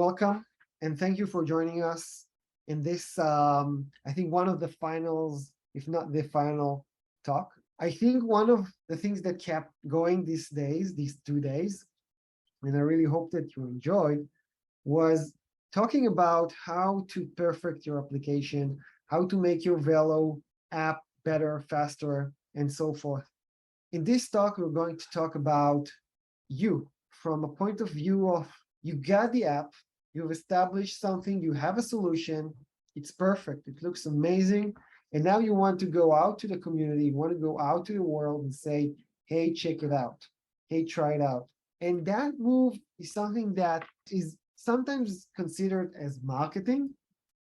Welcome, and thank you for joining us in this, I think, one of the finals, if not the final talk. I think one of the things that kept going these 2 days, and I really hope that you enjoyed, was talking about how to perfect your application, how to make your Velo app better, faster, and so forth. In this talk, we're going to talk about you from a point of view of you got the app, you've established something, you have a solution, it's perfect, it looks amazing, and now you want to go out to the community, you want to go out to the world and say, hey, check it out, hey, try it out. And that move is something that is sometimes considered as marketing,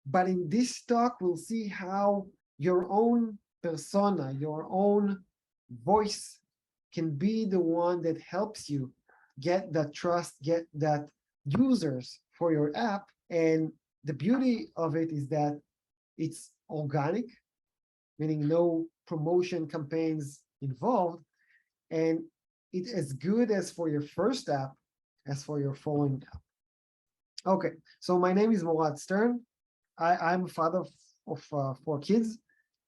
but in this talk, we'll see how your own persona, your own voice can be the one that helps you get that trust, get that users for your app. And the beauty of it is that it's organic, meaning no promotion campaigns involved. And it's as good as for your first app as for your following app. Okay, so my name is Morad Stern. I'm a father of 4 kids.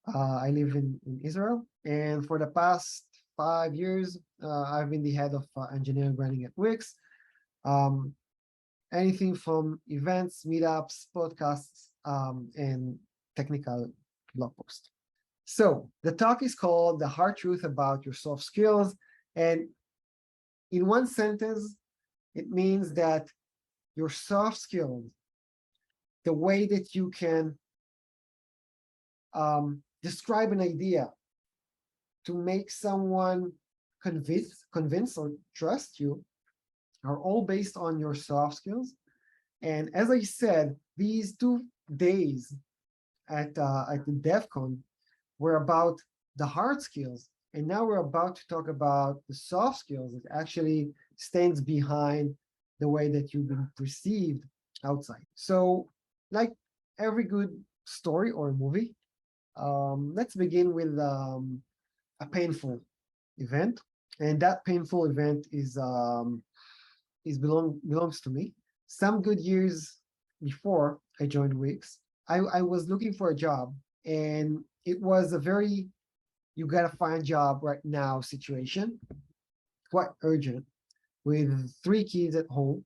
I live in Israel. And for the past 5 years, I've been the head of engineering branding at Wix. Um, Anything from events, meetups, podcasts, and technical blog posts. So the talk is called The Hard Truth About Your Soft Skills. And in one sentence, it means that your soft skills, the way that you can describe an idea to make someone convince or trust you, are all based on your soft skills. And as I said, these 2 days at the DEF CON were about the hard skills. And now we're about to talk about the soft skills that actually stands behind the way that you've been perceived outside. So like every good story or movie, let's begin with a painful event. And that painful event belongs to me. Some good years before I joined Wix, I was looking for a job, and it was a very you gotta find a job right now situation, quite urgent, with 3 kids at home.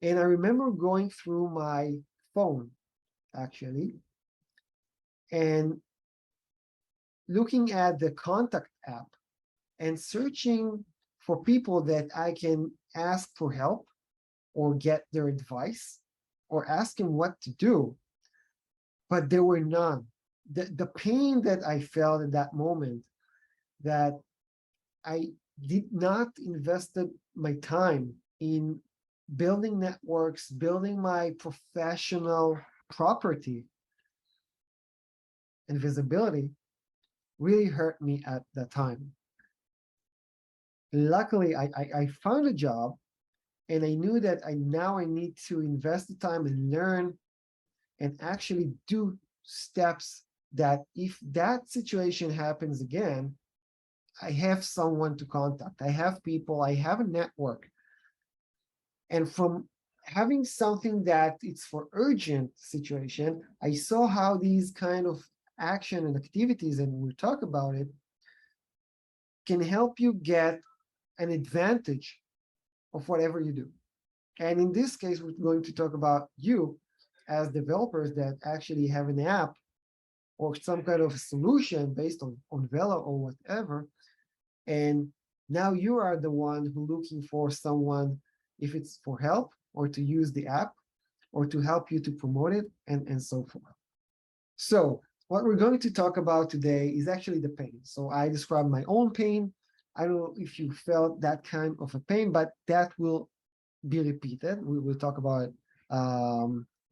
And I remember going through my phone actually and looking at the contact app and searching for people that I can ask for help or get their advice or ask them what to do, but there were none. The pain that I felt at that moment, that I did not invested my time in building networks, building my professional property and visibility, really hurt me at that time. Luckily, I found a job, and I knew that I need to invest the time and learn and actually do steps that if that situation happens again, I have someone to contact. I have people, I have a network. And from having something that it's for urgent situation, I saw how these kind of action and activities, and we'll talk about it, can help you get an advantage of whatever you do. And in this case, we're going to talk about you as developers that actually have an app or some kind of solution based on Velo or whatever. And now you are the one who looking for someone, if it's for help or to use the app or to help you to promote it and so forth. So what we're going to talk about today is actually the pain. So I described my own pain. I don't know if you felt that kind of a pain, but that will be repeated. We will talk about it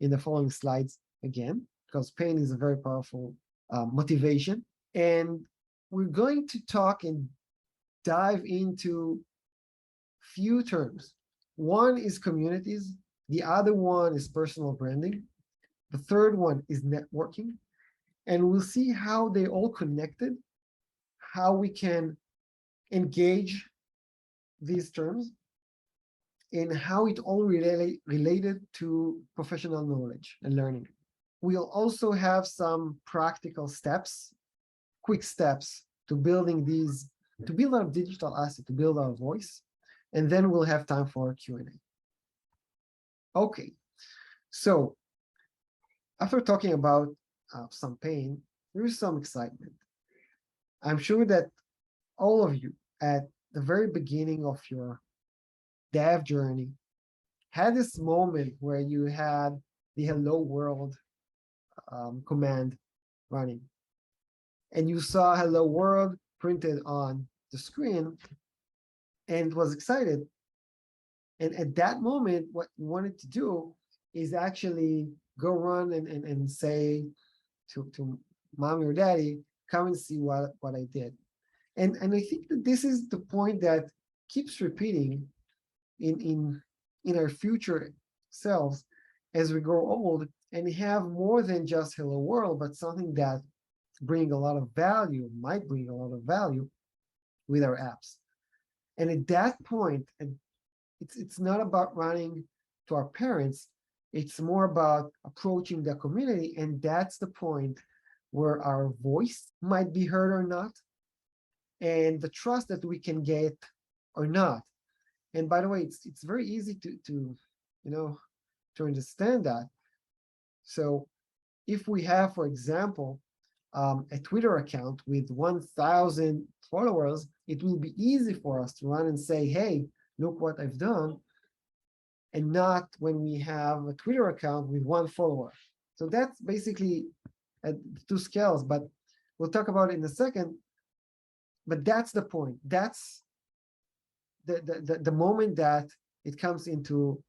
in the following slides again, because pain is a very powerful motivation. And we're going to talk and dive into few terms. One is communities. The other one is personal branding. The third one is networking. And we'll see how they all connected, how we can engage these terms, and how it all related to professional knowledge and learning. We'll also have some practical steps, quick steps to to build our digital asset, to build our voice, and then we'll have time for Q&A. Okay, so after talking about some pain, there's some excitement. I'm sure that all of you at the very beginning of your dev journey had this moment where you had the hello world command running, and you saw hello world printed on the screen and was excited. And at that moment, what you wanted to do is actually go run and say to mommy or daddy, come and see what I did. And I think that this is the point that keeps repeating in our future selves as we grow old and have more than just hello world, but something that bring a lot of value, might bring a lot of value with our apps. And at that point, it's not about running to our parents, it's more about approaching the community. And that's the point where our voice might be heard or not, and the trust that we can get or not. And by the way, it's very easy to to understand that. So if we have, for example, a Twitter account with 1,000 followers, it will be easy for us to run and say, hey, look what I've done, and not when we have a Twitter account with 1 follower. So that's basically at 2 scales, but we'll talk about it in a second. But that's the point. That's the moment that it comes into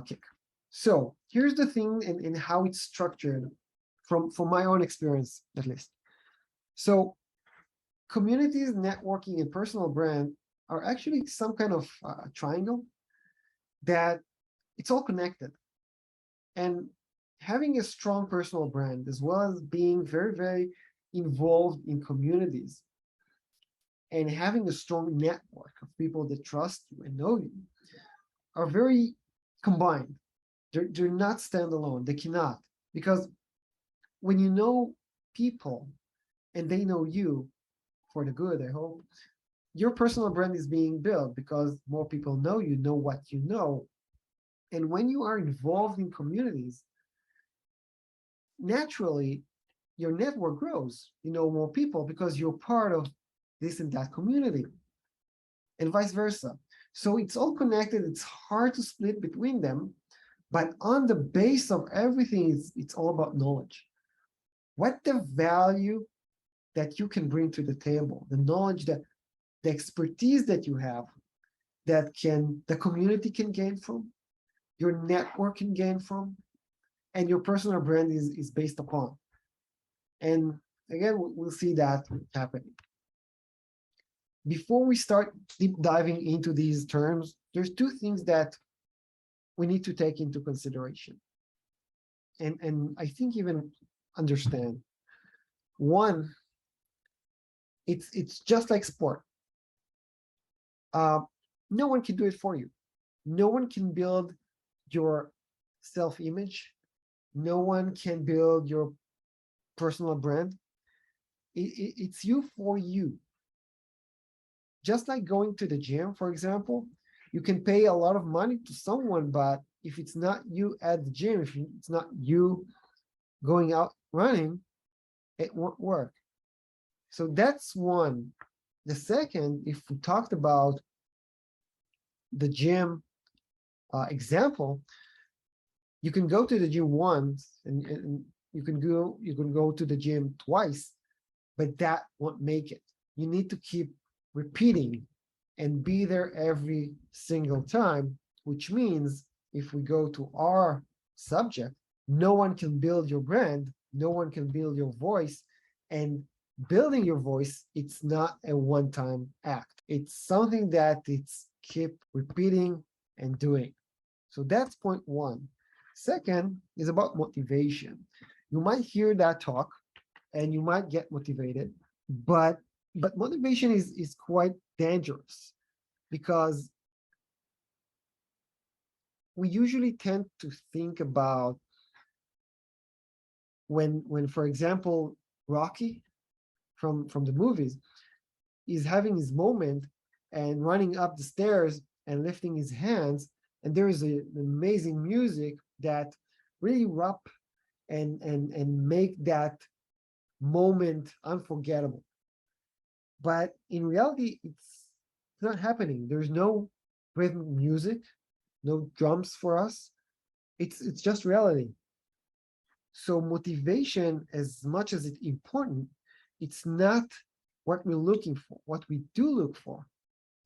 kick. So here's the thing in how it's structured from my own experience, at least. So communities, networking, and personal brand are actually some kind of triangle that it's all connected. And having a strong personal brand, as well as being very, very involved in communities and having a strong network of people that trust you and know you, are very combined. They're not standalone. They cannot. Because when you know people and they know you for the good, I hope, your personal brand is being built because more people know you, know what you know. And when you are involved in communities, naturally, your network grows. You know more people because you're part of this and that community, and vice versa. So it's all connected. It's hard to split between them, but on the base of everything, it's all about knowledge. What the value that you can bring to the table, the knowledge, that the expertise that you have, that the community can gain from, your network can gain from, and your personal brand is based upon. And again, we'll see that happening. Before we start deep diving into these terms, there's 2 things that we need to take into consideration. And I think even understand. One, it's just like sport. No one can do it for you. No one can build your self-image. No one can build your personal brand. It's you for you. Just like going to the gym, for example, you can pay a lot of money to someone, but if it's not you at the gym, if it's not you going out running, it won't work. So that's one. The second, if we talked about the gym example, you can go to the gym once and you can go to the gym twice, but that won't make it. You need to keep repeating and be there every single time, which means if we go to our subject, no one can build your brand, no one can build your voice, and building your voice, it's not a one-time act. It's something that it's keep repeating and doing. So that's point one. Second is about motivation. You might hear that talk and you might get motivated, but motivation is quite dangerous because we usually tend to think about when for example, Rocky from the movies is having his moment and running up the stairs and lifting his hands, and there is an amazing music that really rub and make that moment unforgettable. But in reality, it's not happening. There's no rhythm music, no drums for us. It's just reality. So motivation, as much as it's important, it's not what we're looking for. What we do look for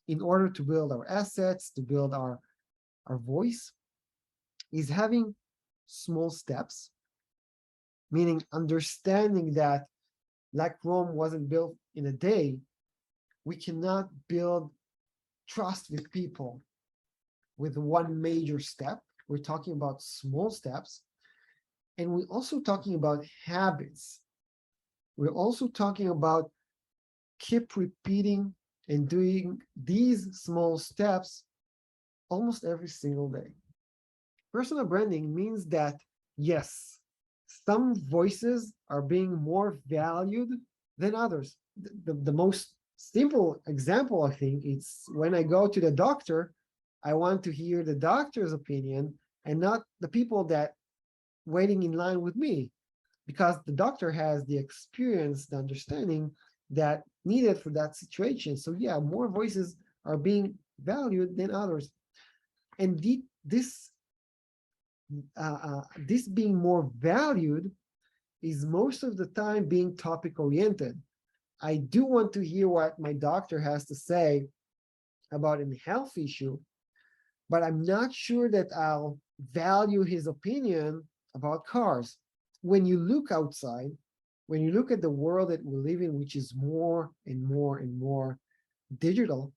in order to build our assets, to build our voice, is having small steps, meaning understanding that like Rome wasn't built in a day, we cannot build trust with people with one major step. We're talking about small steps. And we're also talking about habits. We're also talking about keep repeating and doing these small steps almost every single day. Personal branding means that, yes, some voices are being more valued than others. The most simple example, I think, it's when I go to the doctor, I want to hear the doctor's opinion and not the people that waiting in line with me, because the doctor has the experience, the understanding that needed for that situation. So yeah, more voices are being valued than others. And this being more valued is most of the time being topic oriented. I do want to hear what my doctor has to say about a health issue, but I'm not sure that I'll value his opinion about cars. When you look outside, when you look at the world that we live in, which is more and more and more digital,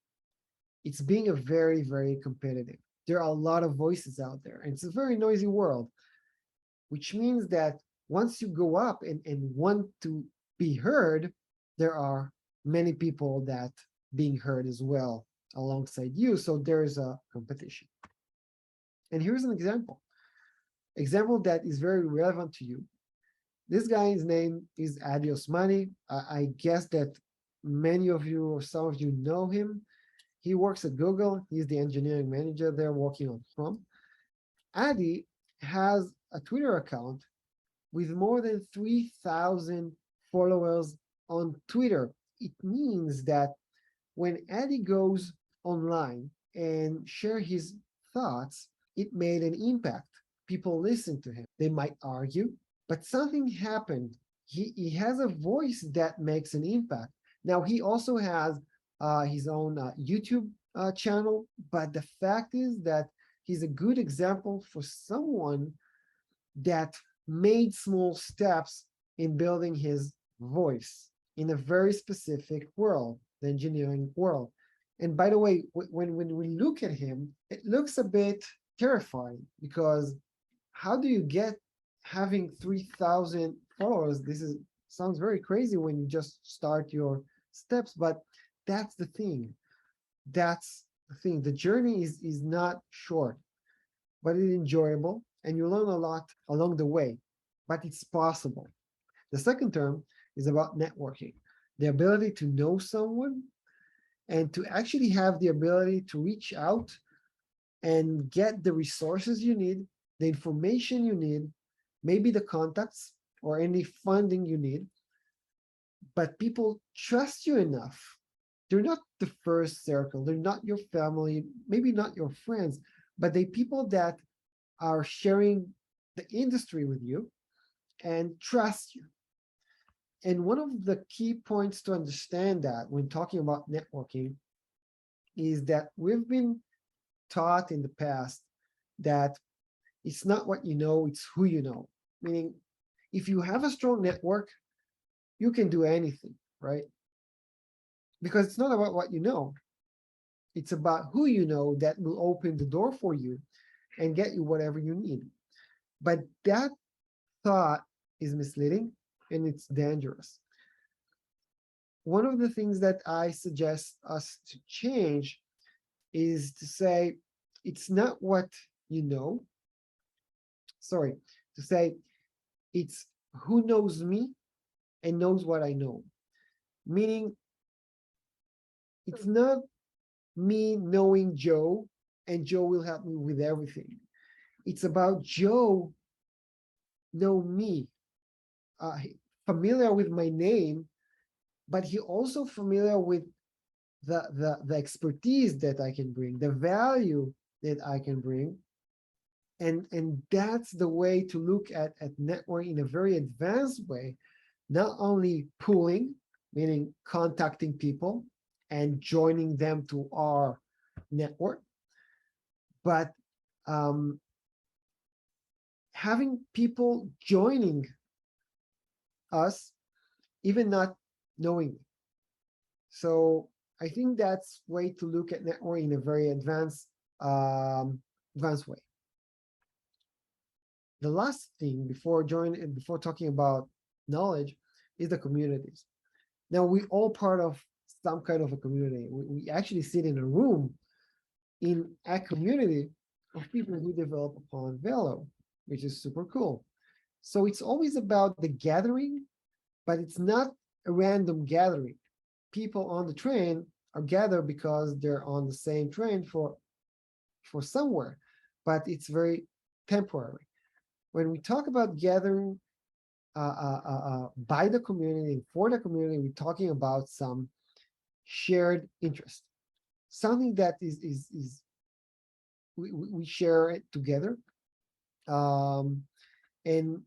it's being a very, very competitive. There are a lot of voices out there, and it's a very noisy world, which means that once you go up and want to be heard, there are many people that being heard as well alongside you. So there's a competition. And here's an example that is very relevant to you. This guy's name is Adi Osmani. I guess that many of you or some of you know him. He works at Google. He's the engineering manager there working on Chrome. Adi has a Twitter account with more than 3,000 followers on Twitter. It means that when Adi goes online and share his thoughts, it made an impact. People listen to him. They might argue, but something happened. He has a voice that makes an impact. Now, he also has his own YouTube channel, but the fact is that he's a good example for someone that made small steps in building his voice in a very specific world, the engineering world. And by the way, when we look at him, it looks a bit terrifying, because how do you get having 3,000 followers? This is sounds very crazy when you just start your steps, but that's the thing. That's the thing. The journey is not short, but it's enjoyable, and you learn a lot along the way, but it's possible. The second term is about networking, the ability to know someone and to actually have the ability to reach out and get the resources you need, the information you need, maybe the contacts or any funding you need. But people trust you enough. They're not the first circle, they're not your family, maybe not your friends, but they people that are sharing the industry with you and trust you. And one of the key points to understand that when talking about networking is that we've been taught in the past that it's not what you know, it's who you know. Meaning, if you have a strong network, you can do anything, right? Because it's not about what you know, it's about who you know that will open the door for you and get you whatever you need. But that thought is misleading and it's dangerous. One of the things that I suggest us to change is to say, it's not what you know. Sorry, to say it's who knows me and knows what I know. Meaning, it's not me knowing Joe and Joe will help me with everything. It's about Joe know me, familiar with my name, but he also familiar with the expertise that I can bring, the value that I can bring. And that's the way to look at network in a very advanced way, not only pooling, meaning contacting people and joining them to our network, but having people joining us, even not knowing. So I think that's way to look at network in a very advanced way. The last thing before talking about knowledge is the communities. Now we all part of some kind of a community. We actually sit in a room in a community of people who develop upon Velo, which is super cool. So it's always about the gathering, but it's not a random gathering. People on the train are gathered because they're on the same train for somewhere, but it's very temporary. When we talk about gathering by the community and for the community, we're talking about some shared interest, something that is we share it together, and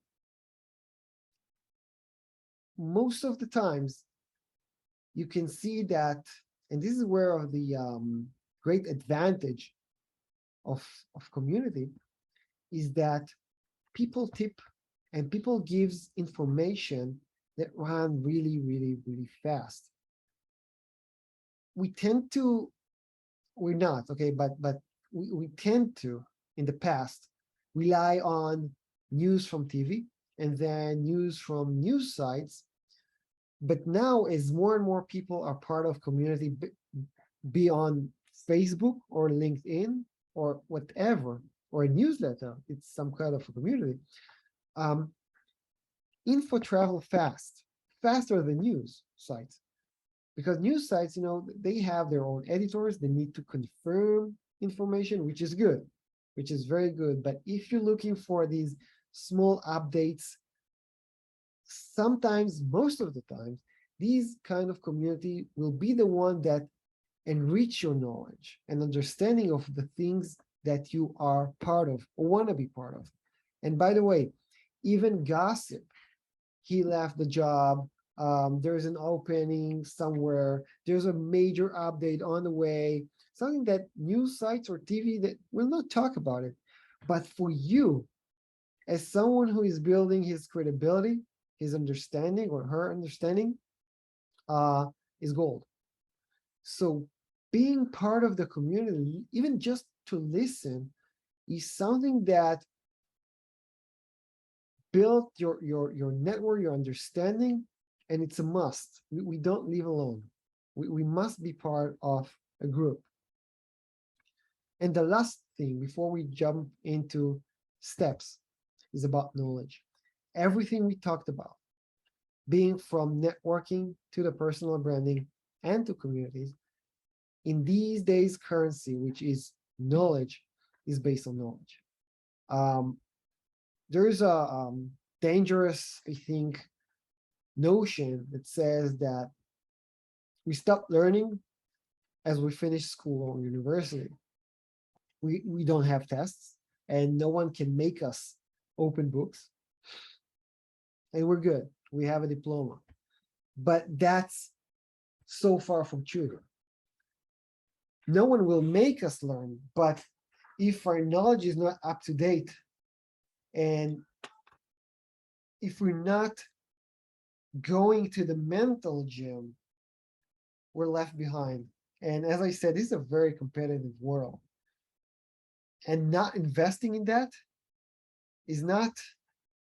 most of the times you can see that, and this is where the great advantage of community is that people tip and people gives information that run really, really, really fast. We tend to, we're not, okay, but we tend to, in the past, rely on news from TV and then news from news sites. But now, as more and more people are part of community, be on Facebook or LinkedIn or whatever, or a newsletter, it's some kind of a community. Info travel faster than news sites, because news sites, they have their own editors. They need to confirm information, which is good, which is very good. But if you're looking for these small updates, sometimes, most of the time, these kind of community will be the one that enrich your knowledge and understanding of the things that you are part of or want to be part of. And by the way, even gossip, he left the job, there's an opening somewhere, there's a major update on the way, something that news sites or TV that will not talk about it. But for you, as someone who is building his credibility, his understanding or her understanding, is gold. So being part of the community, even just to listen, is something that build your network, your understanding, and it's a must. We don't live alone. We must be part of a group. And the last thing before we jump into steps is about knowledge. Everything we talked about, being from networking to the personal branding and to communities, in these days, currency, which is knowledge, is based on knowledge. There's a dangerous, I think, notion that says that we stop learning as we finish school or university. We don't have tests, and no one can make us open books, and we're good. We have a diploma. But that's so far from true. No one will make us learn, but if our knowledge is not up to date, and if we're not going to the mental gym, we're left behind. And as I said, this is a very competitive world. And not investing in that is not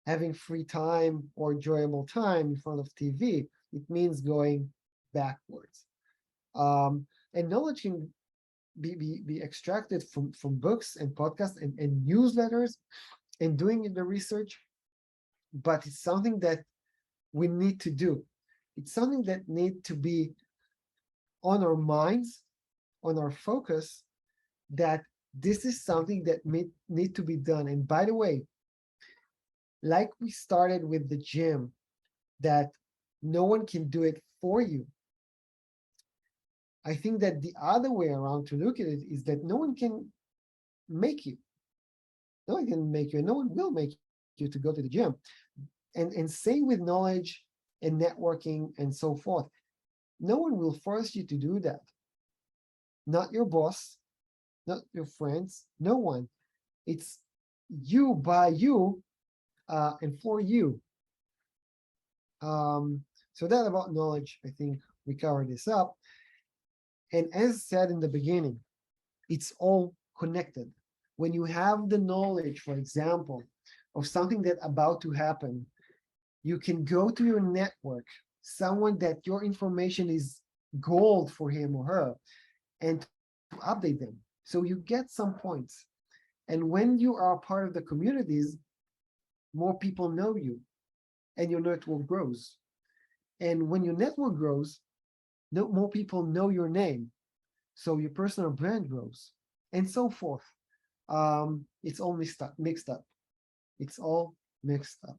having free time or enjoyable time in front of TV. It means going backwards. And knowledge can be extracted from books and podcasts and newsletters and doing the research, but it's something that we need to do. It's something that need to be on our minds, on our focus, that this is something that need to be done. And by the way, like we started with the gym, that no one can do it for you. I think that the other way around to look at it is that no one can make you. No one can make you, and no one will make you to go to the gym. And same with knowledge and networking and so forth. No one will force you to do that. Not your boss, not your friends, no one. It's you by you and for you. So that about knowledge, I think we covered this up. And as said in the beginning, it's all connected. When you have the knowledge, for example, of something that's about to happen, you can go to your network, someone that your information is gold for him or her, and to update them. So you get some points. And when you are part of the communities, more people know you and your network grows. And when your network grows, more people know your name. So your personal brand grows and so forth. It's all mixed up. It's all mixed up,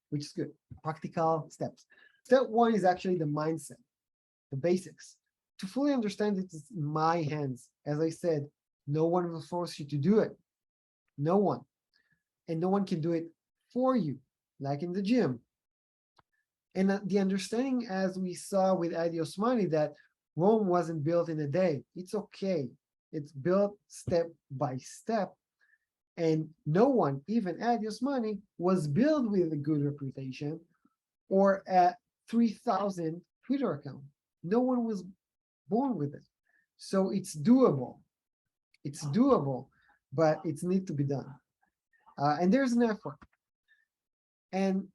which is good. Practical steps. Step one is actually the mindset, the basics. To fully understand it is in my hands. As I said, no one will force you to do it. No one. And no one can do it for you, like in the gym. And the understanding, as we saw with Adi Osmani, that Rome wasn't built in a day. It's okay. It's built step by step. And no one, even Adi Osmani, was built with a good reputation or a 3,000 Twitter account. No one was born with it. So it's doable. It's doable, but it needs to be done. And there's an effort. And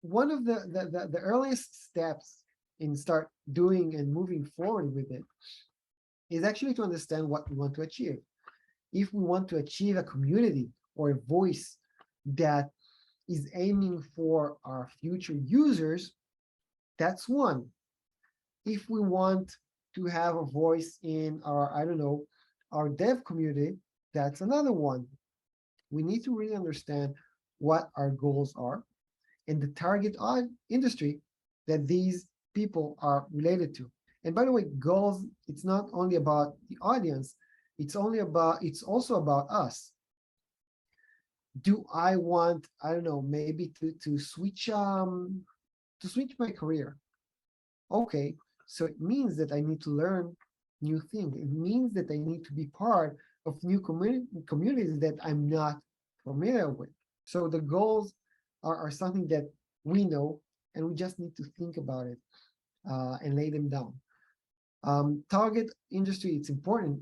one of the earliest steps in start doing and moving forward with it is actually to understand what we want to achieve. If we want to achieve a community or a voice that is aiming for our future users, that's one. If we want to have a voice in our, I don't know, our dev community, that's another one. We need to really understand what our goals are and the target industry that these people are related to. And by the way, goals, it's not only about the audience, it's also about us. Do I want, I don't know, maybe to switch my career? Okay, so it means that I need to learn new things. It means that I need to be part of new communities that I'm not familiar with. So the goals are something that we know, and we just need to think about it and lay them down. Target industry, it's important,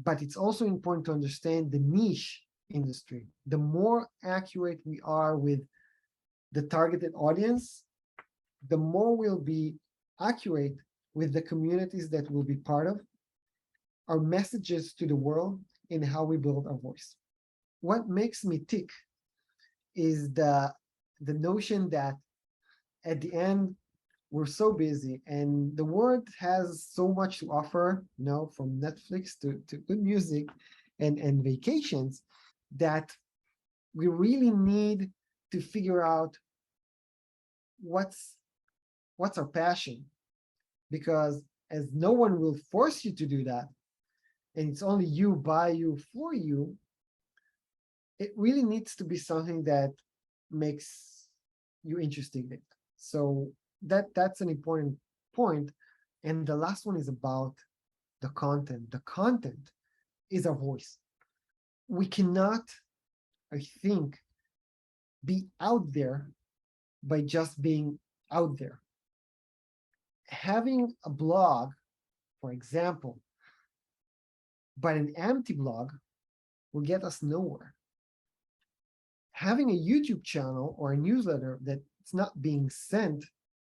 but it's also important to understand the niche industry. The more accurate we are with the targeted audience, the more we'll be accurate with the communities that we'll be part of, our messages to the world, and how we build our voice. What makes me tick is the notion that at the end, we're so busy and the world has so much to offer, from Netflix to good music and vacations, that we really need to figure out what's our passion. Because as no one will force you to do that, and it's only you, by you, for you, it really needs to be something that makes you interested in it. So that's an important point. And the last one is about the content. The content is our voice. We cannot, I think, be out there by just being out there. Having a blog, for example, but an empty blog will get us nowhere. Having a YouTube channel or a newsletter that's not being sent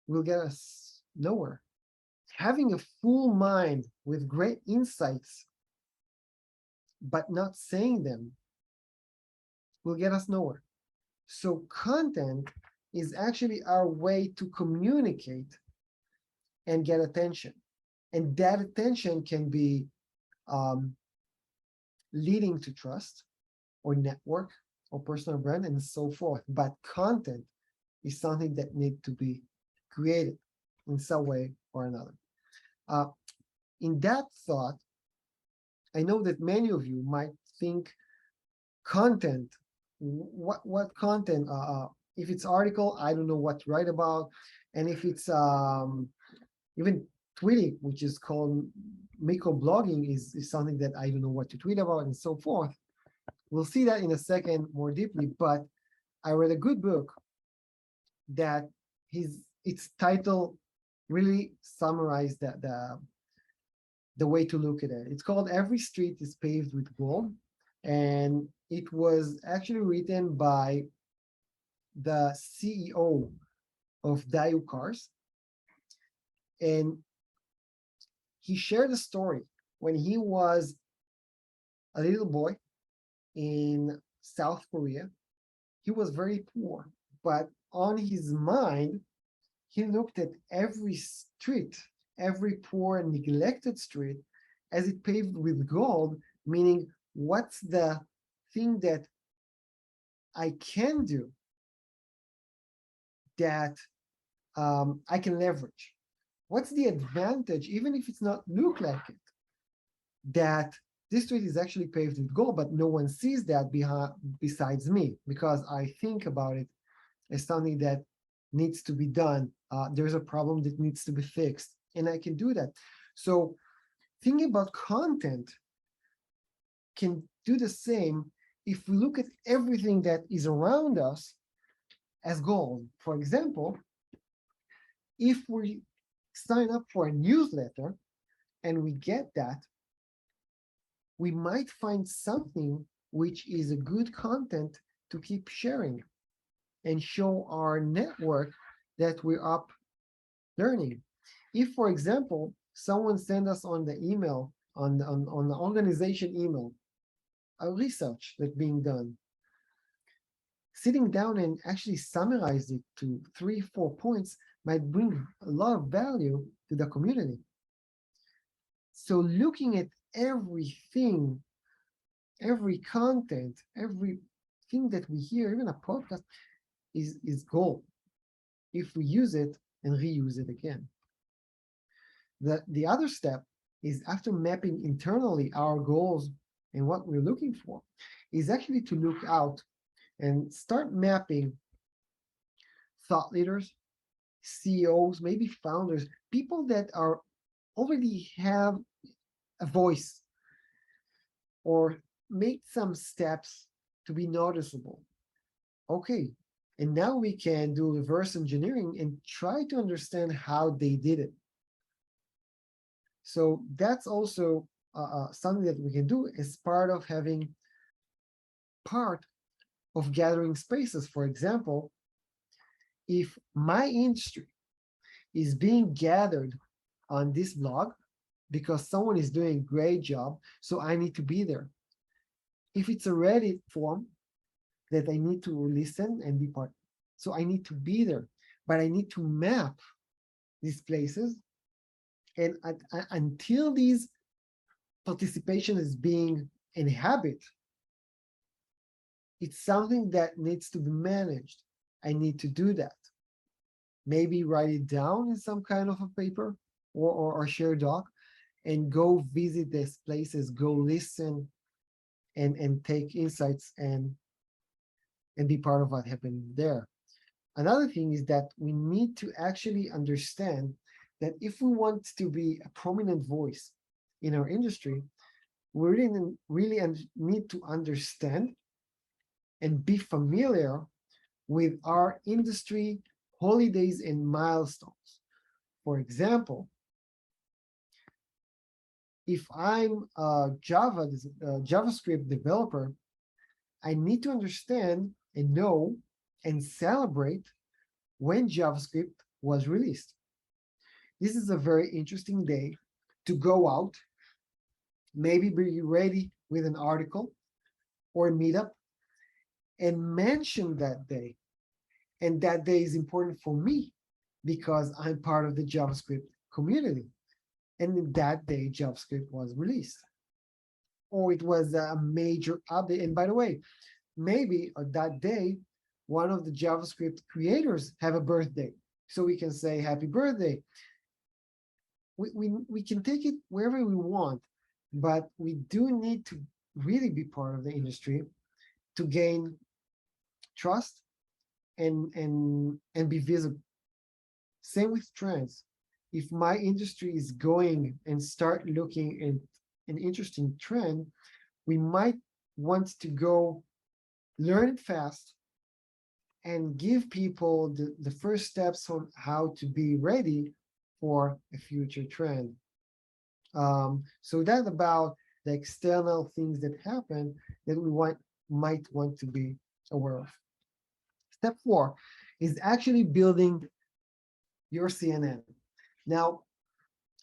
will get us nowhere. having a full mind with great insights, but not saying them, will get us nowhere. So content is actually our way to communicate and get attention. And that attention can be um, leading to trust or network or personal brand and so forth. But content is something that needs to be created in some way or another. Uh, in that thought, I know that many of you might think content, what content? If it's article, I don't know what to write about, and if it's even tweeting, which is called microblogging, is something that I don't know what to tweet about and so forth. We'll see that in a second more deeply, but I read a good book that its title really summarized the way to look at it. It's called Every Street is Paved with Gold, and it was actually written by the CEO of Daewoo Cars, and he shared a story when he was a little boy in South Korea. He was very poor, but on his mind, he looked at every street, every poor and neglected street, as it paved with gold, meaning what's the thing that I can do that I can leverage? What's the advantage, even if it's not look like it, that this street is actually paved with gold, but no one sees that besides me, because I think about it as something that needs to be done. There's a problem that needs to be fixed, and I can do that. So thinking about content can do the same if we look at everything that is around us as gold. For example, if we sign up for a newsletter and we get that, we might find something which is a good content to keep sharing and show our network that we're up learning. If, for example, someone send us on the email, on the organization email, a research that's being done, sitting down and actually summarize it to 3-4 points might bring a lot of value to the community. So looking at everything, every content, everything that we hear, even a podcast, is gold if we use it and reuse it again. The other step is, after mapping internally our goals and what we're looking for, is actually to look out and start mapping thought leaders, CEOs, maybe founders, people that are already have a voice or make some steps to be noticeable. Okay, and now we can do reverse engineering and try to understand how they did it. So that's also something that we can do as part of having part of gathering spaces. For example, if my industry is being gathered on this blog because someone is doing a great job, so I need to be there. If it's a Reddit forum that I need to listen and be part, so I need to be there, but I need to map these places. And until these participation is being inhabit, it's something that needs to be managed. I need to do that. Maybe write it down in some kind of a paper or share doc, and go visit these places, go listen and take insights and be part of what happened there. Another thing is that we need to actually understand that if we want to be a prominent voice in our industry, we really need to understand and be familiar with our industry holidays and milestones. For example, if I'm a JavaScript developer, I need to understand and know and celebrate when JavaScript was released. this is a very interesting day to go out, maybe be ready with an article or a meetup and mention that day. And that day is important for me because I'm part of the JavaScript community. And in that day, JavaScript was released, or it was a major update. And by the way, maybe on that day, one of the JavaScript creators have a birthday. So we can say happy birthday. We can take it wherever we want, but we do need to really be part of the industry to gain trust and be visible. Same with trends. If my industry is going and start looking at an interesting trend, we might want to go learn it fast and give people the first steps on how to be ready for a future trend. So that's about the external things that happen that we might want to be aware of. Step 4 is actually building your CNN. Now,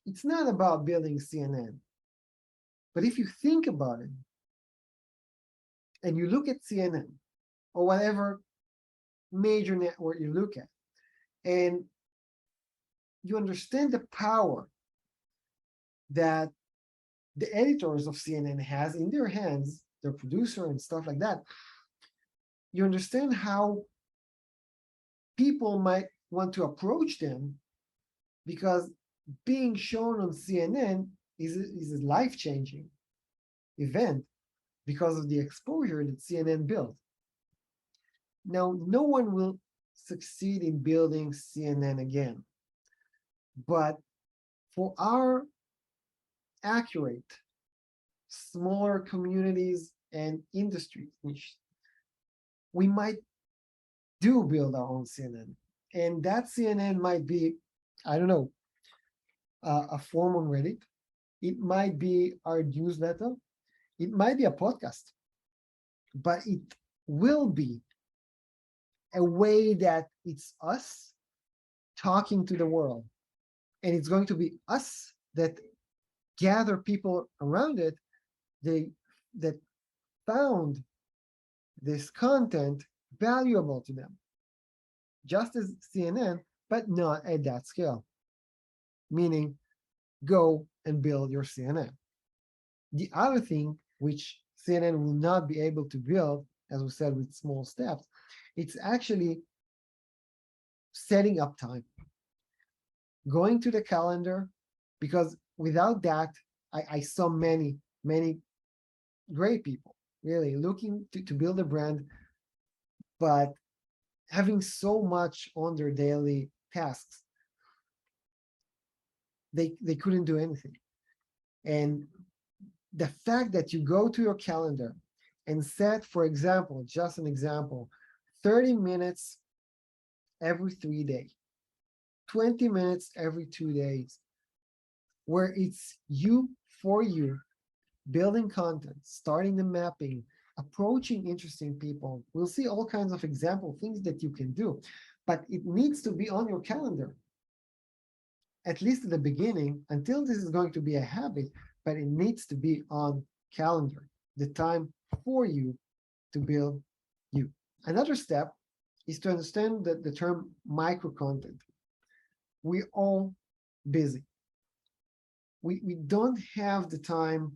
it's not about building CNN, but if you think about it and you look at CNN or whatever major network you look at, and you understand the power that the editors of CNN has in their hands, their producer and stuff like that, you understand how people might want to approach them, because being shown on CNN is a life-changing event because of the exposure that CNN built. Now, no one will succeed in building CNN again, but for our accurate, smaller communities and industries, we might do build our own CNN. And that CNN might be, I don't know, a form on Reddit. It might be our newsletter. It might be a podcast, but it will be a way that it's us talking to the world. And it's going to be us that gather people around it that found this content valuable to them, just as CNN, but not at that scale. Meaning, go and build your CNN. The other thing which CNN will not be able to build, as we said, with small steps, it's actually setting up time, going to the calendar, because without that, I saw many great people really looking to build a brand, but having so much on their daily tasks, they couldn't do anything. And the fact that you go to your calendar and set, for example, just an example, 30 minutes every 3 days, 20 minutes every 2 days, where it's you for you, building content, starting the mapping, approaching interesting people. We'll see all kinds of example things that you can do, but it needs to be on your calendar, at least at the beginning, until this is going to be a habit, but it needs to be on calendar, the time for you to build you. Another step is to understand the term micro content. We're all busy. We don't have the time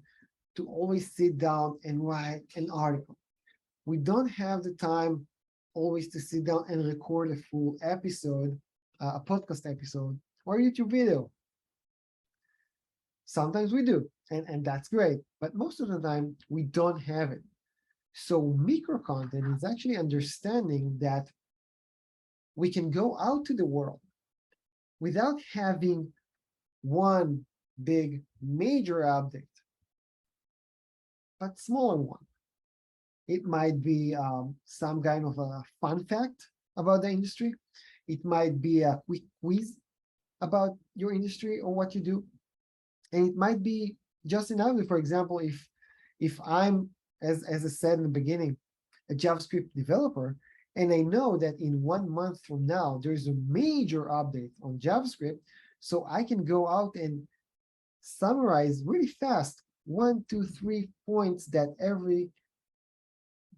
to always sit down and write an article. We don't have the time always to sit down and record a full episode, a podcast episode, or a YouTube video. Sometimes we do, and that's great, but most of the time we don't have it. So micro content is actually understanding that we can go out to the world without having one big major update, but smaller one. It might be some kind of a fun fact about the industry. It might be a quick quiz about your industry or what you do. And it might be just an update. For example, if I'm, as I said in the beginning, a JavaScript developer, and I know that in 1 month from now, there's a major update on JavaScript, So I can go out and summarize really fast 1, 2, 3 points that every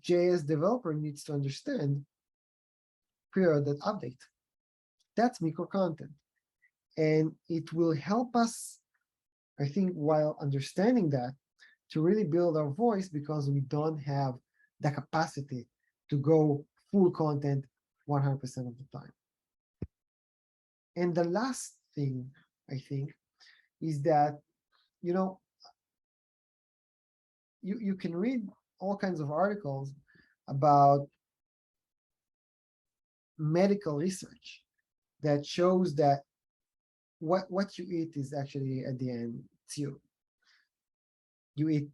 JS developer needs to understand prior to that update. That's micro content. And it will help us, I think, while understanding that, to really build our voice, because we don't have the capacity to go full content 100% of the time. And the last thing, I think, is that, you know, you can read all kinds of articles about medical research that shows that what you eat is actually, at the end, it's you. You eat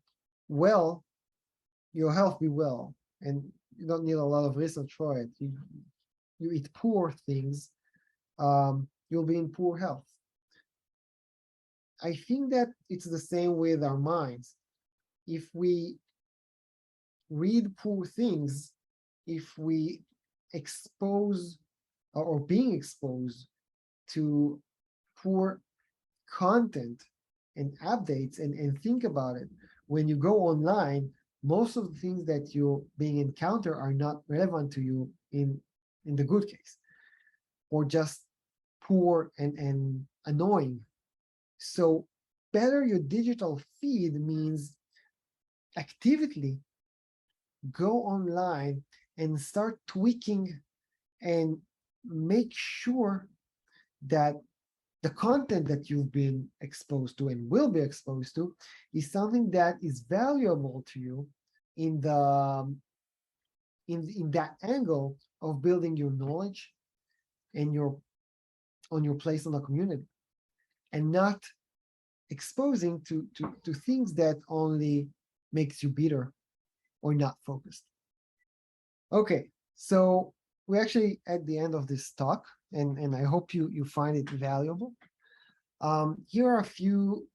well, your health be well, and you don't need a lot of research for it. You eat poor things, you'll be in poor health. I think that it's the same with our minds. If we read poor things, if we expose or being exposed to poor content and updates, and think about it, when you go online, most of the things that you're being encountered are not relevant to you in the good case, or just poor and annoying. So better your digital feed means actively go online and start tweaking and make sure that the content that you've been exposed to and will be exposed to is something that is valuable to you in the in that angle of building your knowledge and your on your place in the community, and not exposing to things that only makes you bitter or not focused. Okay, so we're actually at the end of this talk, and I hope you find it valuable. Here are a few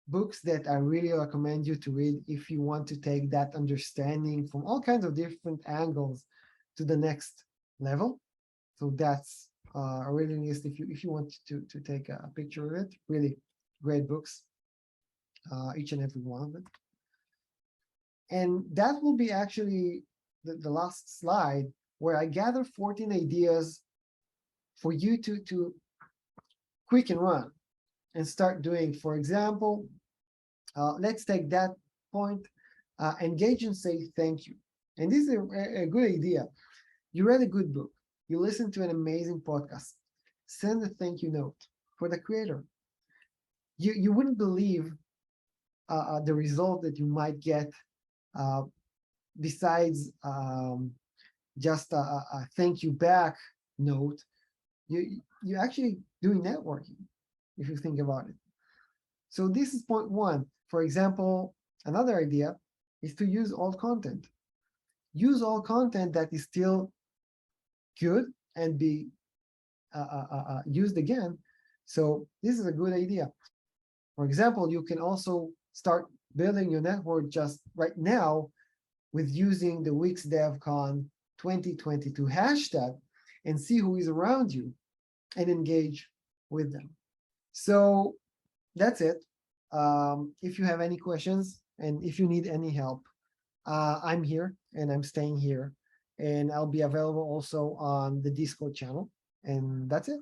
books that I really recommend you to read if you want to take that understanding from all kinds of different angles to the next level. So that's a reading list if you want to take a picture of it. Really great books, each and every one of them. And that will be actually the last slide, where I gather 14 ideas for you to quick and run and start doing. For example, let's take that point, engage and say thank you. And this is a good idea. You read a good book, you listened to an amazing podcast, send a thank you note for the creator. You wouldn't believe the result that you might get, besides just a thank you back note. You actually doing networking, if you think about it. So this is point one. For example, another idea is to use old content. Use all content that is still good and be used again. So this is a good idea. For example, you can also start building your network just right now with using the Wix DevCon 2022 hashtag, and see who is around you and engage with them. So that's it. If you have any questions and if you need any help, I'm here and I'm staying here, and I'll be available also on the Discord channel. And that's it.